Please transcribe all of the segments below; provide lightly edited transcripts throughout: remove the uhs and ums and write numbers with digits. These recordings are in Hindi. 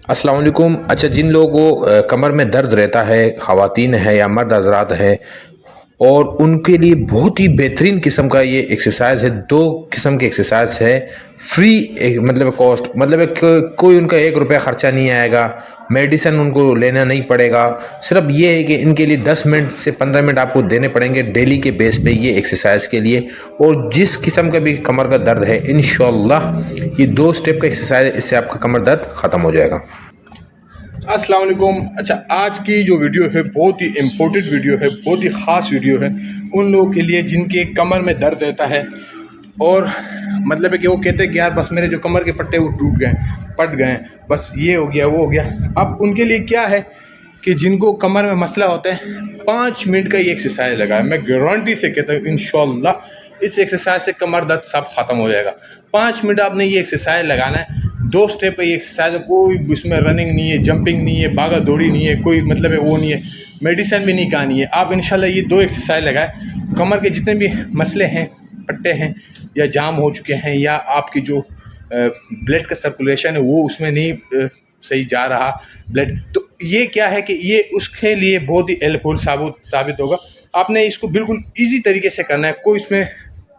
अस्सलाम वालेकुम। अच्छा, जिन लोगों को कमर में दर्द रहता है, ख़वातीन है या मर्द हज़रात हैं, और उनके लिए बहुत ही बेहतरीन किस्म का ये एक्सरसाइज है। दो किस्म की एक्सरसाइज है, फ्री मतलब कॉस्ट, मतलब कोई उनका ₹1 ख़र्चा नहीं आएगा, मेडिसिन उनको लेना नहीं पड़ेगा। सिर्फ ये है कि इनके लिए 10 मिनट से 15 मिनट आपको देने पड़ेंगे डेली के बेस पे ये एक्सरसाइज के लिए। और जिस किस्म का भी कमर का दर्द है, इंशाल्लाह ये 2 स्टेप का एक्सरसाइज है, इससे आपका कमर दर्द ख़त्म हो जाएगा। अस्सलाम वालेकुम। अच्छा, आज की जो वीडियो है बहुत ही इम्पोर्टेंट वीडियो है, बहुत ही ख़ास वीडियो है उन लोगों के लिए जिनके कमर में दर्द रहता है और मतलब है कि वो कहते हैं कि यार बस मेरे जो कमर के पट्टे वो टूट गए, पट गए, बस ये हो गया वो हो गया। अब उनके लिए क्या है कि जिनको कमर में मसला होता है, 5 मिनट का ये एक्सरसाइज लगाए। मैं गारंटी से कहता हूँ इंशाल्लाह इस एक्सरसाइज से कमर दर्द सब ख़त्म हो जाएगा। 5 मिनट आपने ये एक्सरसाइज लगाना है। 2 स्टेप है ये एक्सरसाइज है, कोई इसमें रनिंग नहीं है, जंपिंग नहीं है, भागा दौड़ी नहीं है, कोई मतलब है वो नहीं है, मेडिसिन भी नहीं खानी है। आप इंशाल्लाह ये 2 एक्सरसाइज लगाए, कमर के जितने भी मसले हैं, पट्टे हैं या जाम हो चुके हैं या आपकी जो ब्लड का सर्कुलेशन है वो उसमें नहीं सही जा रहा ब्लड, तो ये क्या है कि ये उसके लिए बहुत ही हेल्पफुल साबित होगा। आपने इसको बिल्कुल ईजी तरीके से करना है। कोई इसमें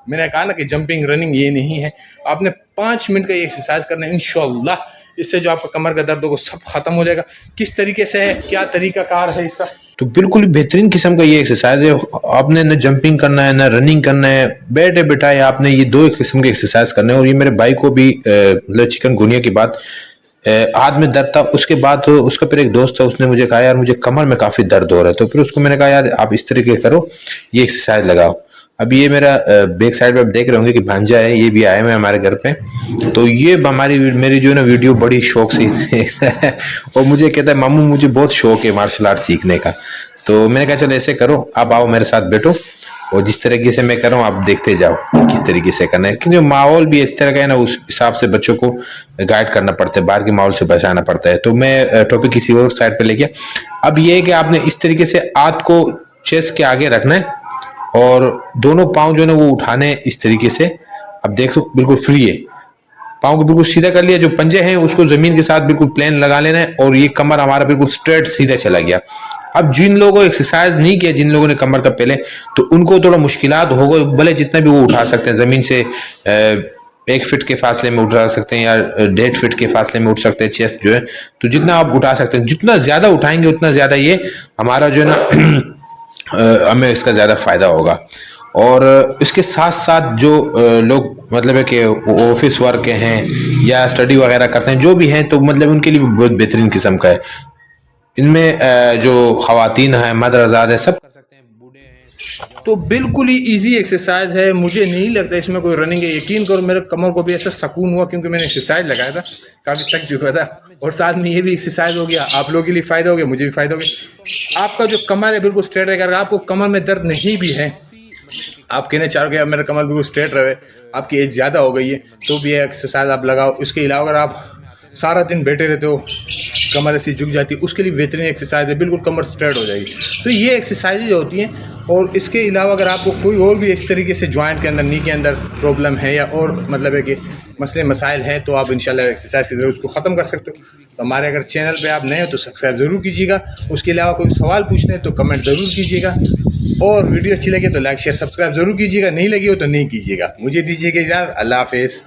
मैंने कहा ना कि जंपिंग रनिंग ये नहीं है। आपने 5 मिनट का ये एक्सरसाइज करना है, इंशाल्लाह इससे जो आपका कमर का दर्द होगा सब खत्म हो जाएगा। किस तरीके से है, क्या तरीकाकार है इसका, तो बिल्कुल ही बेहतरीन किस्म का ये एक्सरसाइज है। आपने न जंपिंग करना है ना रनिंग करना है, बैठे बिठाए आपने ये 2 किस्म के एक्सरसाइज करने हैं। और ये मेरे भाई को भी मतलब चिकनगुनिया की बात, हाथ में दर्द था, उसके बाद तो उसका फिर एक दोस्त था, उसने मुझे कहा यार मुझे कमर में काफ़ी दर्द हो रहा है। तो फिर उसको मैंने कहा यार आप इस तरीके करो, ये एक्सरसाइज लगाओ। अब ये मेरा बैक साइड पे आप देख रहे होंगे कि भांजा है, ये भी आए हुए हमारे घर पे। तो ये हमारी मेरी जो है ना वीडियो बड़ी शौक से और मुझे कहता है मामू मुझे बहुत शौक है मार्शल आर्ट सीखने का। तो मैंने कहा चलो ऐसे करो, आप आओ मेरे साथ बैठो और जिस तरीके से मैं कर रहा हूँ आप देखते जाओ किस तरीके से करना है, क्योंकि माहौल भी इस तरह का है ना, उस हिसाब से बच्चों को गाइड करना पड़ता है, बाहर के माहौल से बचाना पड़ता है। तो मैं टॉपिक किसी और साइड पे लेके, अब ये है कि आपने इस तरीके से हाथ को चेस्ट के आगे रखना है और दोनों पाँव जो है ना वो उठाने इस तरीके से। अब देख सो बिल्कुल फ्री है, पाँव को बिल्कुल सीधा कर लिया, जो पंजे हैं उसको जमीन के साथ बिल्कुल प्लेन लगा लेना है और ये कमर हमारा बिल्कुल स्ट्रेट सीधा चला गया। अब जिन लोगों को एक्सरसाइज नहीं किया, जिन लोगों ने कमर का पहले, तो उनको थोड़ा मुश्किलात होगा, भले जितना भी वो उठा सकते हैं जमीन से 1 फीट के फासले में उठा सकते हैं या 1.5 फीट के फासले में उठ सकते हैं चेस्ट जो है। तो जितना आप उठा सकते हैं, जितना ज्यादा उठाएंगे उतना ज्यादा ये हमारा जो है ना हमें इसका ज़्यादा फ़ायदा होगा। और इसके साथ साथ जो लोग मतलब है कि ऑफिस वर्क हैं या स्टडी वगैरह करते हैं, जो भी हैं, तो मतलब उनके लिए भी बहुत बेहतरीन किस्म का है। इनमें जो ख़वातीन हैं, मर्द हज़रात हैं, सब कर सकते हैं, बूढ़े हैं। तो बिल्कुल ही इजी एक्सरसाइज है। मुझे नहीं लगता इसमें कोई रनिंग है। यकीन करो मेरे कमर को भी ऐसा सुकून हुआ क्योंकि मैंने एक्सरसाइज लगाया था, काफ़ी थक चुका था और साथ में ये भी एक्सरसाइज हो गया। आप लोगों के लिए फ़ायदा हो गया, मुझे भी फ़ायदा हो गया। आपका जो कमर है बिल्कुल स्ट्रेट रहेगा। अगर आपको कमर में दर्द नहीं भी है, आप कहना चाह रहे हो मेरा कमर बिल्कुल स्ट्रेट रहे, आपकी एज ज़्यादा हो गई है, तो भी एक्सरसाइज आप लगाओ। इसके अलावा अगर आप सारा दिन बैठे रहते हो, कमर ऐसी झुक जाती है, उसके लिए बेहतरीन एक्सरसाइज है, बिल्कुल कमर स्ट्रेट हो जाएगी। तो ये एक्सरसाइजेज होती हैं। और इसके अलावा अगर आपको कोई और भी इस तरीके से जॉइंट के अंदर, नी के अंदर प्रॉब्लम है या और मतलब है कि मसले मसाइल हैं, तो आप इंशाल्लाह एक्सरसाइज के ज़रिए उसको ख़त्म कर सकते हो। तो हमारे अगर चैनल पे आप नए हो तो सब्सक्राइब ज़रूर कीजिएगा। उसके अलावा कोई सवाल पूछने हैं तो कमेंट ज़रूर कीजिएगा और वीडियो अच्छी लगे तो लाइक शेयर सब्सक्राइब ज़रूर कीजिएगा। नहीं लगी हो तो नहीं कीजिएगा। मुझे दीजिएगा इजाज़त। अल्लाह हाफ़िज़।